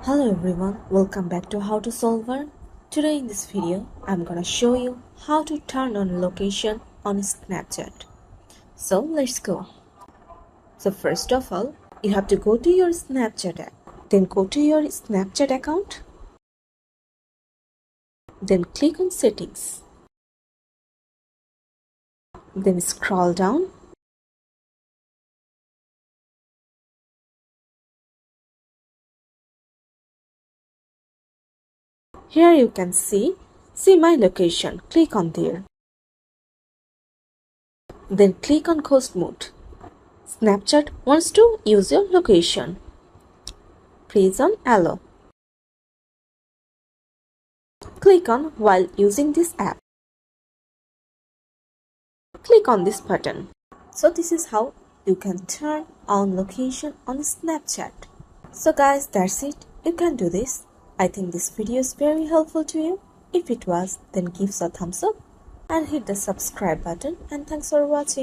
Hello everyone, welcome back to How to Solver. Today in this video, I'm gonna show you how to turn on location on Snapchat. So let's go. So first of all, you have to go to your Snapchat app. Then go to your Snapchat account. Then click on settings. Then scroll down. Here you can see my location. Click on there. Then click on ghost mode. Snapchat wants to use your location. Press on allow. Click on while using this app. Click on this button. So this is how you can turn on location on Snapchat. So guys, that's it. You can do this. I think this video is very helpful to you. If it was, then give us a thumbs up and hit the subscribe button, and thanks for watching.